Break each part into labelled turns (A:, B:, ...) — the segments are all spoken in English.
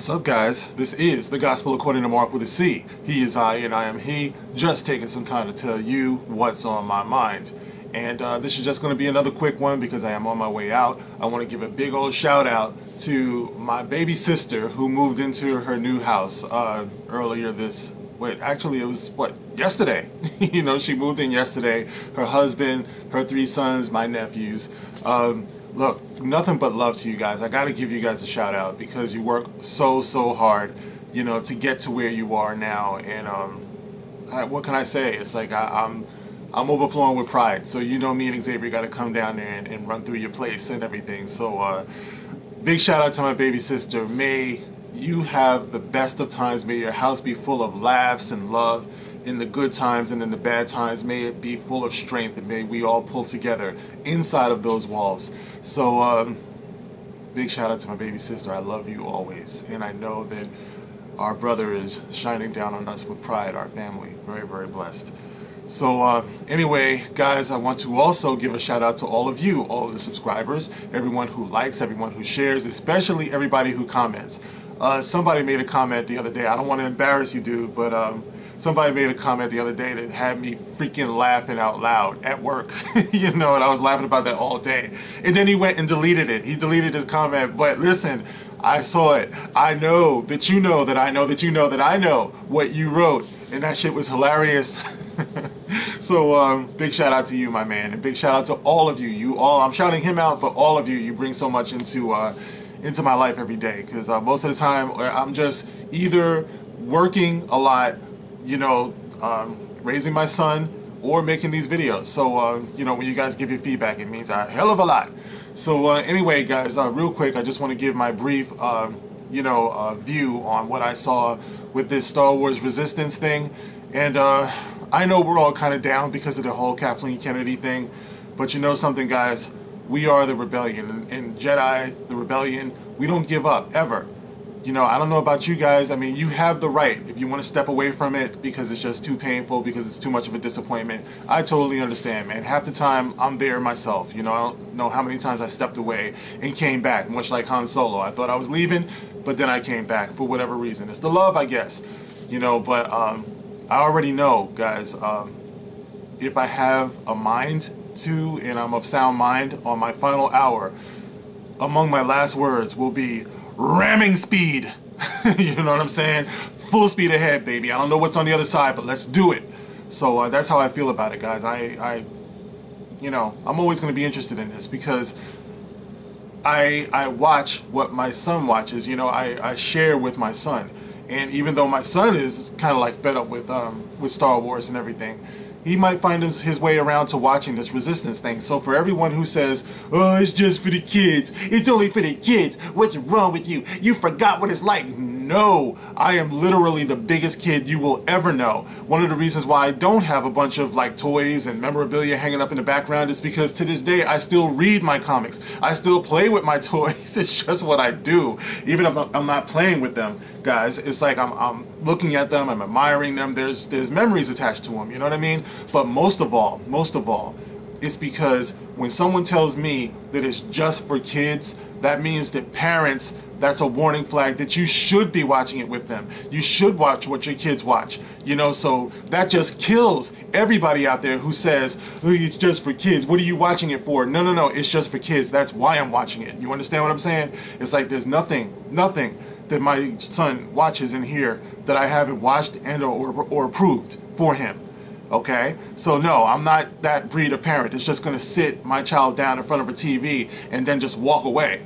A: What's up, guys? This is the Gospel According to Mark with a C. He is I and I am he. Just taking some time to tell you what's on my mind. And this is just going to be another quick one because I am on my way out. I want to give a big old shout out to my baby sister who moved into her new house earlier this... Actually, it was, yesterday. You know, she moved in yesterday. Her husband, her 3 sons, my nephews. Look, nothing but love to you guys. I got to give you guys a shout out because you work so hard, you know, to get to where you are now. And what can I say? It's like I'm overflowing with pride. So you know, me and Xavier got to come down there and run through your place and everything. So big shout out to my baby sister. May you have the best of times. May your house be full of laughs and love in the good times, and in the bad times, may it be full of strength, and may we all pull together inside of those walls. So, big shout out to my baby sister. I love you always, and I know that our brother is shining down on us with pride, our family. Very blessed. So, anyway, guys, I want to also give a shout out to all of you, all of the subscribers, everyone who likes, everyone who shares, especially everybody who comments. Somebody made a comment the other day. I don't want to embarrass you, dude, but, somebody made a comment the other day that had me freaking laughing out loud at work, you know, and I was laughing about that all day. And then he went and deleted it. He deleted his comment, but listen, I saw it. I know that you know that I know that you know that I know what you wrote, and that shit was hilarious. So big shout out to you, my man, and big shout out to all of you. You all, I'm shouting him out, but all of you, you bring so much into my life every day, because most of the time I'm just either working a lot, you know, raising my son, or making these videos. So, you know, when you guys give your feedback, it means a hell of a lot. So, anyway, guys, real quick, I just want to give my brief, you know, view on what I saw with this Star Wars Resistance thing. And I know we're all kind of down because of the whole Kathleen Kennedy thing. But you know something, guys? We are the rebellion. And Jedi, the rebellion, we don't give up, ever. You know, I don't know about you guys. I mean, you have the right if you want to step away from it because it's just too painful, because it's too much of a disappointment. I totally understand, man. Half the time, I'm there myself. You know, I don't know how many times I stepped away and came back, much like Han Solo. I thought I was leaving, but then I came back for whatever reason. It's the love, I guess. You know, but I already know, guys, if I have a mind to, and I'm of sound mind, on my final hour, among my last words will be ramming speed. You know what I'm saying? Full speed ahead, baby. I don't know what's on the other side, but let's do it. So that's how I feel about it, guys. You know, I'm always going to be interested in this because I watch what my son watches. You know, I share with my son, and even though my son is kind of like fed up with Star Wars and everything, he might find his way around to watching this Resistance thing. So for everyone who says, oh, it's just for the kids, it's only for the kids, what's wrong with you? You forgot what it's like. No, I am literally the biggest kid you will ever know. One of the reasons why I don't have a bunch of like toys and memorabilia hanging up in the background is because to this day I still read my comics. I still play with my toys. It's just what I do. Even if I'm not playing with them, guys, it's like I'm looking at them, I'm admiring them. There's memories attached to them, you know what I mean? But most of all, it's because when someone tells me that it's just for kids, that means that parents, that's a warning flag that you should be watching it with them. You should watch what your kids watch, you know, so that just kills everybody out there who says, oh, it's just for kids. What are you watching it for? No, it's just for kids. That's why I'm watching it. You understand what I'm saying? It's like there's nothing that my son watches in here that I haven't watched and or approved for him. Okay? So no, I'm not that breed of parent that's just going to sit my child down in front of a TV and then just walk away.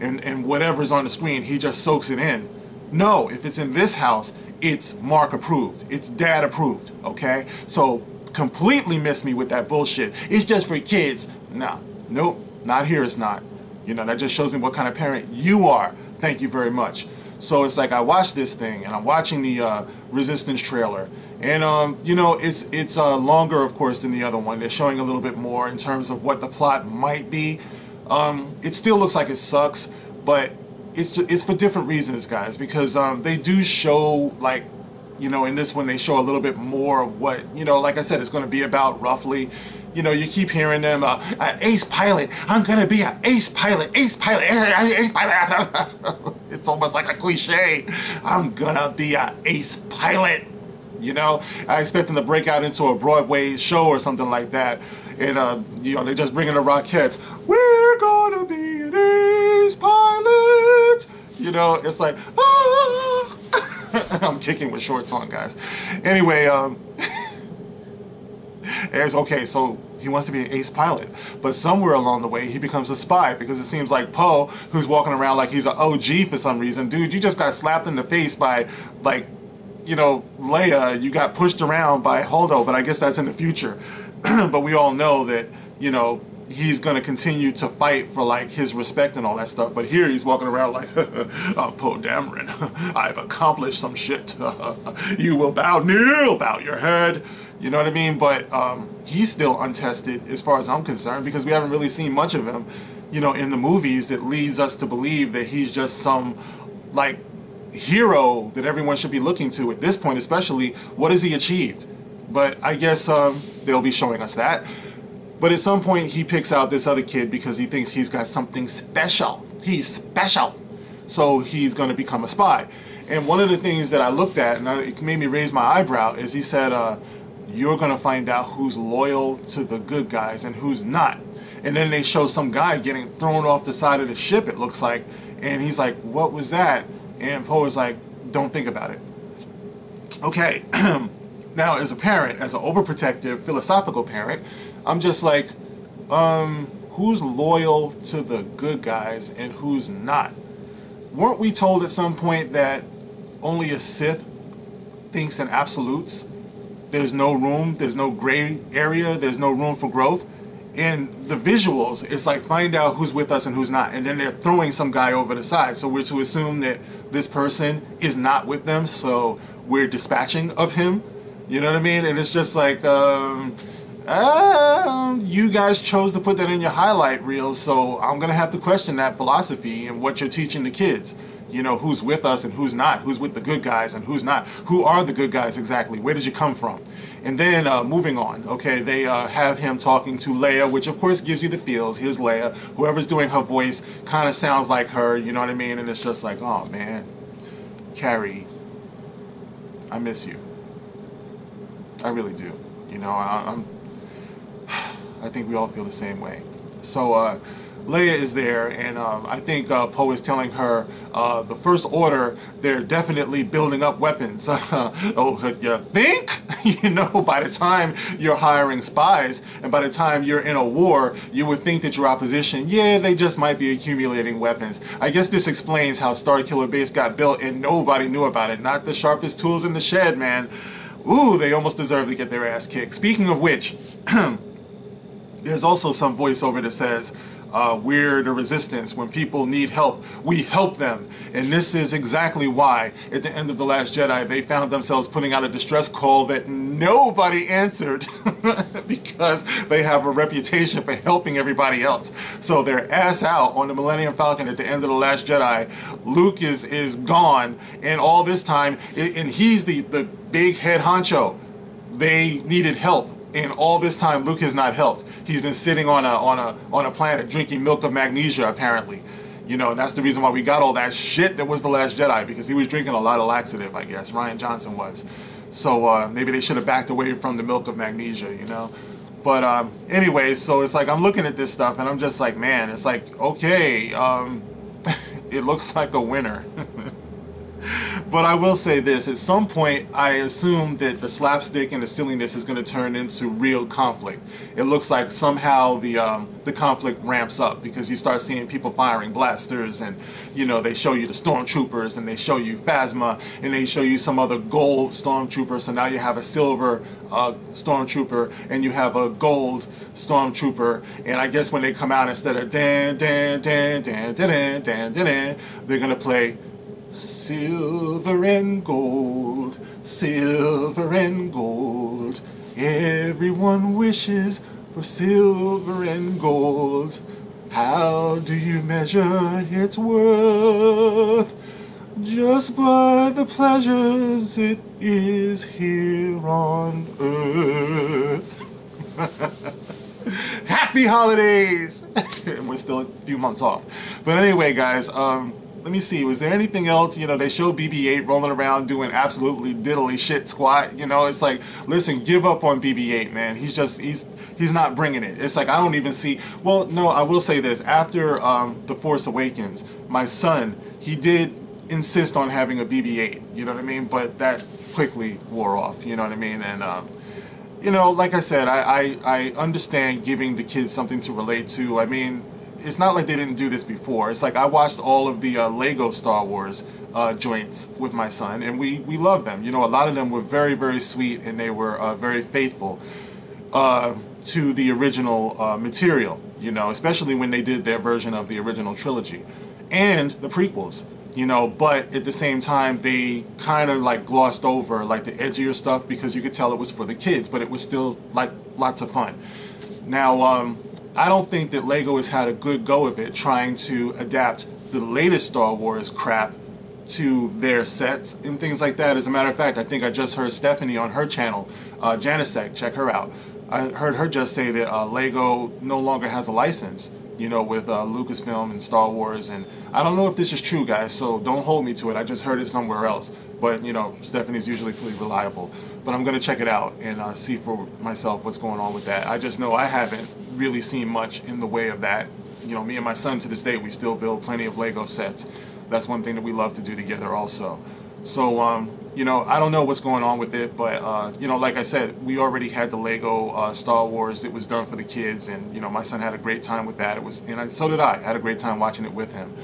A: And whatever's on the screen, he just soaks it in. No, if it's in this house, it's Mark approved. It's Dad approved, okay? So completely miss me with that bullshit. It's just for kids. No, nope, not here it's not. You know, that just shows me what kind of parent you are. Thank you very much. So it's like I watched this thing, and I'm watching the Resistance trailer. And, you know, it's longer, of course, than the other one. They're showing a little bit more in terms of what the plot might be. It still looks like it sucks, but it's for different reasons, guys, because they do show, like, you know, in this one they show a little bit more of what, you know, like I said, it's going to be about roughly. You know, you keep hearing them, ace pilot, I'm going to be an ace pilot, ace pilot, ace pilot. It's so much almost like a cliche. I'm gonna be an ace pilot. You know, I expect them to break out into a Broadway show or something like that. And, you know, they just bring in the Rockettes. We're gonna be an ace pilot. You know, it's like, ah. I'm kicking with shorts on, guys. Anyway, it's okay, so he wants to be an ace pilot, but somewhere along the way he becomes a spy, because it seems like Poe, who's walking around like he's an OG for some reason, dude, you just got slapped in the face by, like, you know, Leia. You got pushed around by Holdo, but I guess that's in the future. But we all know that, you know, he's going to continue to fight for, like, his respect and all that stuff. But here he's walking around like, I'm Poe Dameron. I've accomplished some shit. You will kneel, bow your head. You know what I mean? But he's still untested as far as I'm concerned, because we haven't really seen much of him, you know, in the movies that leads us to believe that he's just some, like, hero that everyone should be looking to at this point, especially. What has he achieved? But I guess they'll be showing us that. But at some point he picks out this other kid because he thinks he's got something special. He's special. So he's going to become a spy. And one of the things that I looked at, and it made me raise my eyebrow, is he said, you're going to find out who's loyal to the good guys and who's not. And then they show some guy getting thrown off the side of the ship, it looks like. And he's like, what was that? And Poe is like, don't think about it. Okay. Now, as a parent, as an overprotective, philosophical parent, I'm just like, who's loyal to the good guys and who's not? Weren't we told at some point that only a Sith thinks in absolutes? There's no room, there's no gray area, there's no room for growth. And the visuals, it's like, find out who's with us and who's not. And then they're throwing some guy over the side. So we're to assume that this person is not with them, so we're dispatching of him. You know what I mean? And it's just like, you guys chose to put that in your highlight reel, so I'm going to have to question that philosophy and what you're teaching the kids. You know, who's with us and who's not, who's with the good guys and who's not, who are the good guys exactly, where did you come from? And then moving on, okay, they have him talking to Leia, which of course gives you the feels. Here's Leia, whoever's doing her voice kind of sounds like her, you know what I mean? And it's just like, oh man, Carrie, I miss you. I really do. You know, I think we all feel the same way. So Leia is there, and I think Poe is telling her the First Order, they're definitely building up weapons. Oh, you think? You know, by the time you're hiring spies, and by the time you're in a war, you would think that your opposition, yeah, they just might be accumulating weapons. I guess this explains how Starkiller Base got built and nobody knew about it. Not the sharpest tools in the shed, man. Ooh, they almost deserve to get their ass kicked. Speaking of which, there's also some voiceover that says, we're the resistance. When people need help, we help them. And this is exactly why, at the end of The Last Jedi, they found themselves putting out a distress call that nobody answered because they have a reputation for helping everybody else. So they're ass out on the Millennium Falcon at the end of The Last Jedi. Luke is gone, and all this time, and he's the big head honcho. They needed help. And all this time, Luke has not helped. He's been sitting on a planet drinking milk of magnesia, apparently. You know, and that's the reason why we got all that shit that was The Last Jedi, because he was drinking a lot of laxative, I guess. Rian Johnson was. So maybe they should have backed away from the milk of magnesia, you know. But anyway, so it's like I'm looking at this stuff, and I'm just like, man, it's like, okay, it looks like a winner. But I will say this, at some point I assume that the slapstick and the silliness is going to turn into real conflict. It looks like somehow the conflict ramps up, because you start seeing people firing blasters, and you know, they show you the stormtroopers, and they show you Phasma, and they show you some other gold stormtrooper. So now you have a silver stormtrooper, and you have a gold stormtrooper, and I guess when they come out, instead of dan dan dan dan dan dan dan, they're going to play silver and gold, silver and gold. Everyone wishes for silver and gold. How do you measure its worth? Just by the pleasures it is here on earth. Happy holidays! We're still a few months off. But anyway, guys, let me see, was there anything else? You know, they show BB-8 rolling around doing absolutely diddly shit squat. You know, it's like, listen, give up on BB-8, man. He's not bringing it. It's like, I don't even see, well, no, I will say this. After The Force Awakens, my son, he did insist on having a BB-8, you know what I mean? But that quickly wore off, you know what I mean? And, you know, like I said, I understand giving the kids something to relate to. I mean, it's not like they didn't do this before. It's like I watched all of the Lego Star Wars joints with my son, and we love them. You know, a lot of them were very, very sweet, and they were very faithful to the original material, you know, especially when they did their version of the original trilogy and the prequels, you know, but at the same time, they kind of like glossed over like the edgier stuff because you could tell it was for the kids, but it was still like lots of fun. Now, I don't think that Lego has had a good go of it trying to adapt the latest Star Wars crap to their sets and things like that. As a matter of fact, I think I just heard Stephanie on her channel, Janisek, check her out. I heard her just say that Lego no longer has a license, you know, with Lucasfilm and Star Wars, and I don't know if this is true, guys, so don't hold me to it. I just heard it somewhere else, but, you know, Stephanie's usually pretty reliable. But I'm going to check it out and see for myself what's going on with that. I just know I haven't really seen much in the way of that. You know, me and my son to this day, we still build plenty of Lego sets. That's one thing that we love to do together also. So, you know, I don't know what's going on with it, but, you know, like I said, we already had the Lego Star Wars that was done for the kids, and, you know, my son had a great time with that. So did I. I had a great time watching it with him.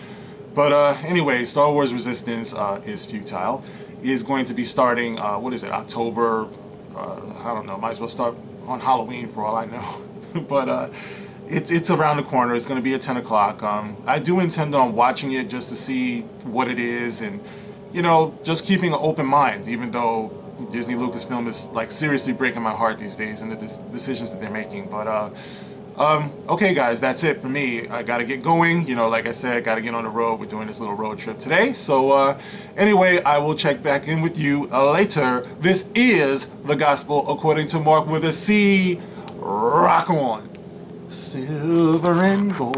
A: But anyway, Star Wars Resistance is futile. Is going to be starting, what is it, October, I don't know, might as well start on Halloween for all I know. But it's around the corner. It's going to be at 10 o'clock. I do intend on watching it just to see what it is and, you know, just keeping an open mind, even though Disney Lucasfilm is like seriously breaking my heart these days and the decisions that they're making. But okay, guys, that's it for me. I gotta get going. You know, like I said, gotta get on the road. We're doing this little road trip today. So anyway, I will check back in with you later. This is The Gospel According to Mark with a C. Rock on. Silver and gold.